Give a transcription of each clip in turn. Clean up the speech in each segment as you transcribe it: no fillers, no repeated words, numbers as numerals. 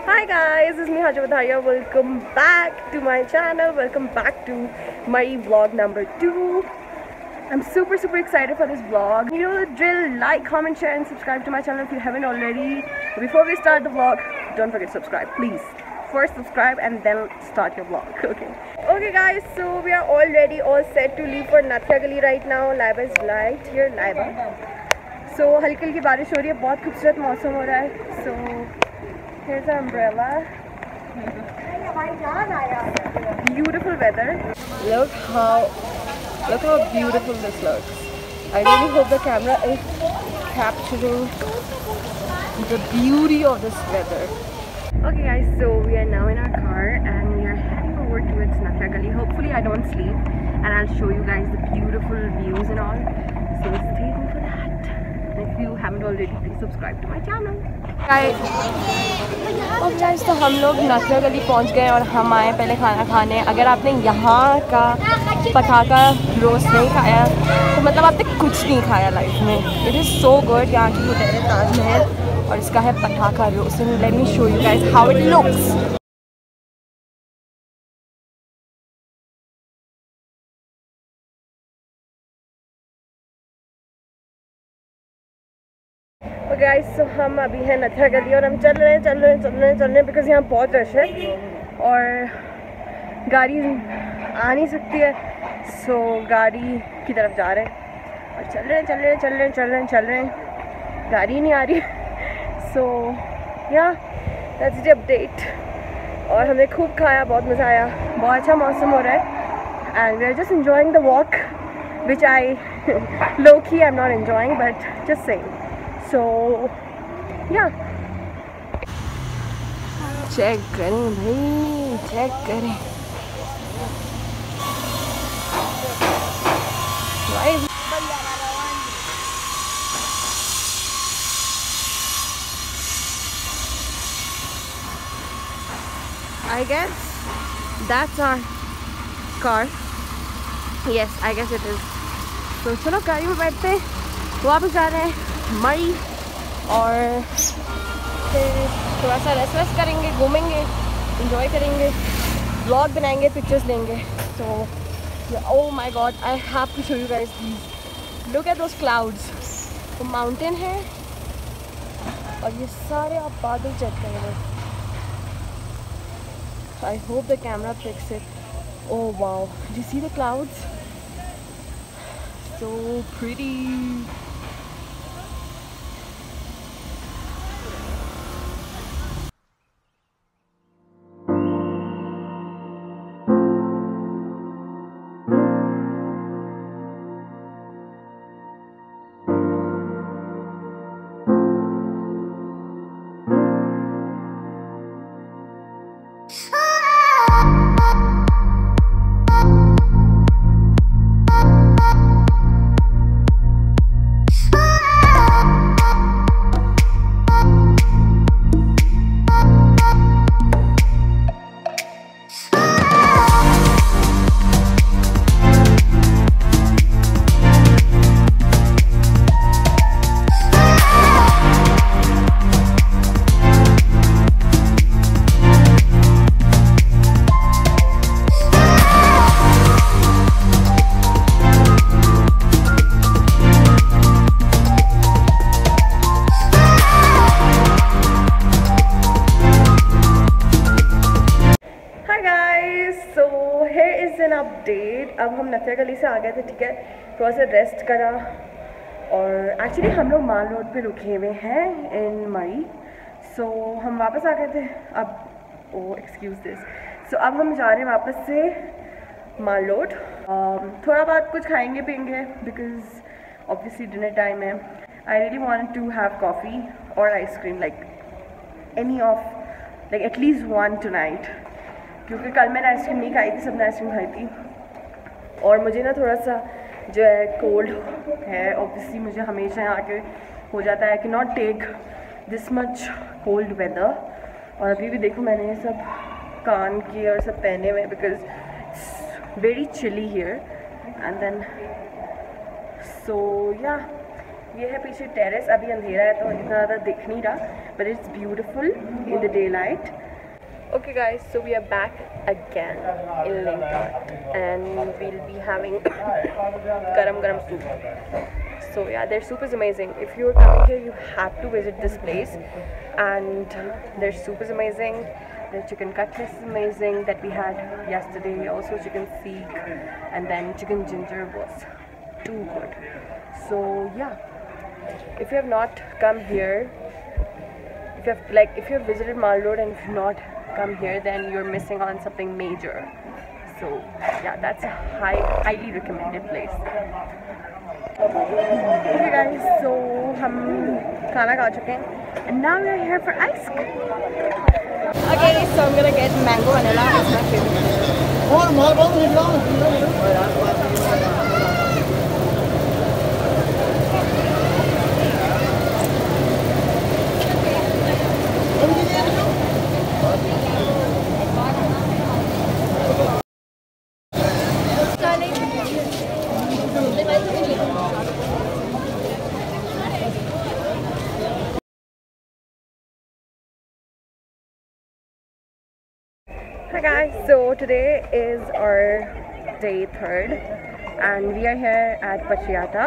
Hi guys, it's me Haja Wadharia. Welcome back to my channel. Welcome back to my vlog number 2. I'm super excited for this vlog. You know the drill, like, comment, share and subscribe to my channel if you haven't already. Before we start the vlog, don't forget to subscribe, please. First subscribe and then start your vlog, okay guys, so we are all ready, all set to leave for Nathia Gali right now. Laiba is right here, Laiba. So हल्की हल्की बारिश हो रही है, बहुत खूबसूरत मौसम हो रहा है. So here's our umbrella. Beautiful weather. Look how beautiful this looks. I really hope the camera is capturing the beauty of this weather. Okay guys, so we are now in our car and we are heading over towards Nathia Gali. Hopefully I don't sleep and I'll show you guys the beautiful views and all. So stay tuned for that. And if you haven't already, please subscribe to my channel. Guys, तो हम लोग नाथिया गली पहुँच गए और हम आए पहले खाना खाने. अगर आपने यहाँ का पटाखा रोस्ट नहीं खाया तो मतलब आपने कुछ नहीं खाया लाइफ में. It is so good. यहाँ की होटल है ताजमहल और इसका है पटाखा roast. Let me show you guys how it looks. Guys, तो हम अभी हैं नाथिया गली और हम चल रहे हैं बिकॉज यहाँ बहुत रश है और गाड़ी आ नहीं सकती है. सो गाड़ी की तरफ जा रहे हैं और चल रहे हैं. गाड़ी नहीं आ रही. सो या दैट्स द अपडेट. और हमने खूब खाया, बहुत मज़ा आया, बहुत अच्छा मौसम हो रहा है and we are just enjoying the walk which I low key I am not enjoying but just saying. So yeah, check करें भाई, चेक करें. I guess that's our car. Yes, I guess it is. So चलो गाड़ी में बैठते हैं, वापस जा रहे हैं मई और फिर थोड़ा सा रेस्ट करेंगे, घूमेंगे, इंजॉय करेंगे, व्लॉग बनाएंगे, पिक्चर्स लेंगे. So oh my God, I have to show you guys please. Look at those clouds. तो माउंटेन है और ये सारे आप बादल चेक करेंगे. I hope the camera picks it. Oh wow, do you see the clouds? So pretty. Update. अब हम नाथिया गली से आ गए थे, ठीक है. थोड़ा सा रेस्ट करा और एक्चुअली हम लोग माल रोड पे रुके हुए हैं इन मई. सो हम वापस आ गए थे. अब ओ एक्सक्यूज़ दिस. सो अब हम जा रहे हैं वापस से माल रोड. थोड़ा बहुत कुछ खाएंगे पियेंगे बिकॉज ऑब्वियसली डिनर टाइम है. I really want to have coffee और ice cream, like any of, like at least one tonight. क्योंकि कल मैंने आइसक्रीम नहीं खाई थी, सबने आइसक्रीम खाई थी. और मुझे ना थोड़ा सा जो है कोल्ड है. ऑब्वियसली मुझे हमेशा यहाँ के हो जाता है कि not take this much cold weather. और अभी भी देखो मैंने ये सब कान के और सब पहने हुए because it's very chilly here. And then so या ये है पीछे टेरेस, अभी अंधेरा है तो इतना ज़्यादा दिख नहीं रहा, but it's beautiful in the day light. Okay guys, so we are back again in Langtort and we'll be having garam soup. So yeah, their soup is amazing. If you're coming here, you have to visit this place, and their soup is amazing. Their chicken cutlet is amazing that we had yesterday. Also chicken seek, and then chicken ginger was too good. So yeah, if you have not come here, if you have visited Mall Road and if you've not come here, then you're missing on something major. So yeah, that's a highly recommended place. Okay guys, so hum khana kha chuke hain and now we are here for ice cream. Okay, so I'm gonna get mango vanilla. It's my favorite. Hi guys, so today is our day 3rd and we are here at Pachiata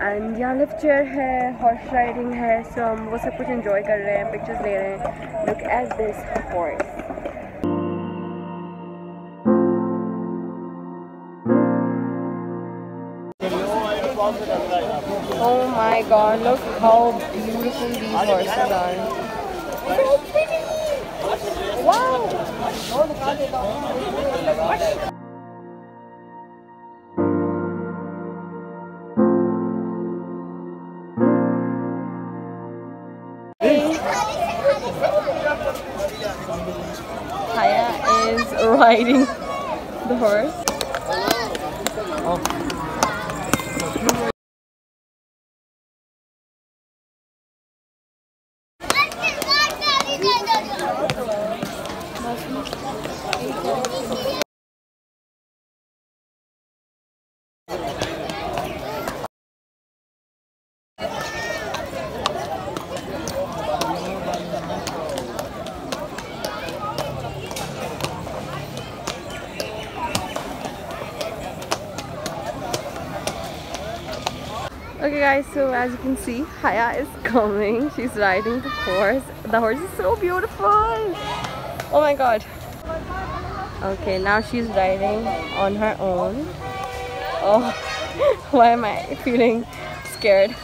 and यहाँ lift chair है, horse riding है, so हम वो सब कुछ enjoy कर रहे हैं, pictures ले रहे हैं. Look at this horse. Oh my god, look how beautiful these horses are. Wow! Haya is riding the horse. Okay guys, so as you can see, Haya is coming. She's riding the horse. The horse is so beautiful. Oh my god. Okay, now she's riding on her own. Oh, why am I feeling scared?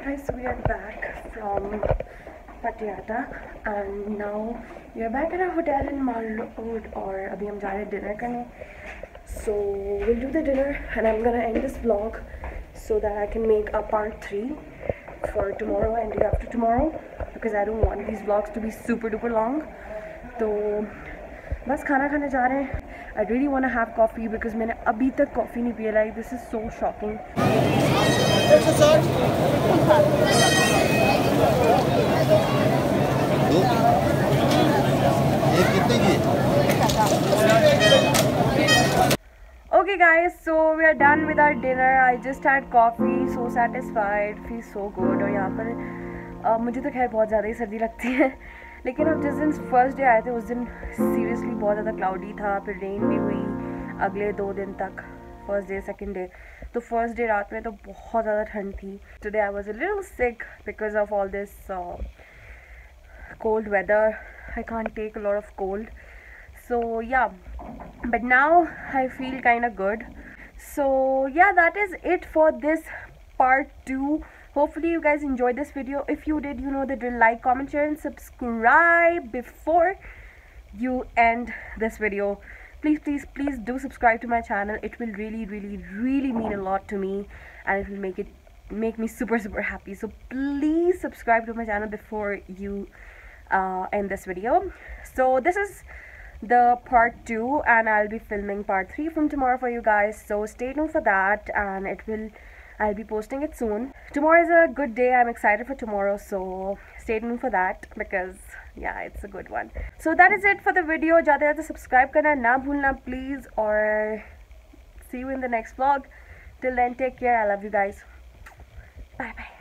Guys, we are back from Patiata and now we are back at our hotel in Mall Road और अभी हम जा रहे हैं dinner करने. So we'll do the dinner and I'm gonna end this vlog so that I can make a part 3 for tomorrow and day after tomorrow, because I don't want these vlogs to be super duper long. तो बस खाना खाने जा रहे हैं. I really want to have coffee because मैंने अभी तक coffee नहीं पिया. Like this is so shocking. Okay guys, so we are done with our dinner. I just had coffee, so satisfied, feels so good. और यहाँ पर मुझे तो खैर बहुत ज़्यादा ही सर्दी लगती है, लेकिन अब जिस दिन फर्स्ट डे आए थे उस दिन सीरियसली बहुत ज़्यादा क्लाउडी था, फिर रेन भी हुई अगले 2 दिन तक, फर्स्ट डे सेकंड डे. तो फर्स्ट डे रात में तो बहुत ज़्यादा ठंड थी. Today I was a little sick because of all this cold weather. I can't take a lot of cold, so yeah, but now I feel kind of good. So yeah, that is it for this part 2. Hopefully you guys enjoyed this video. If you did, you know the drill. Like, comment, share and subscribe before you end this video. Please do subscribe to my channel. It will really mean a lot to me, and it will make me super happy. So please subscribe to my channel before you end this video. So this is the part 2 and I'll be filming part 3 from tomorrow for you guys, so stay tuned for that, and I'll be posting it soon. Tomorrow is a good day. I'm excited for tomorrow, so stay tuned for that because yeah, it's a good one. So that is it for the video. ज़्यादा ज़्यादा subscribe करना ना भूलना please, और see you in the next vlog. Till then, take care. I love you guys. Bye bye.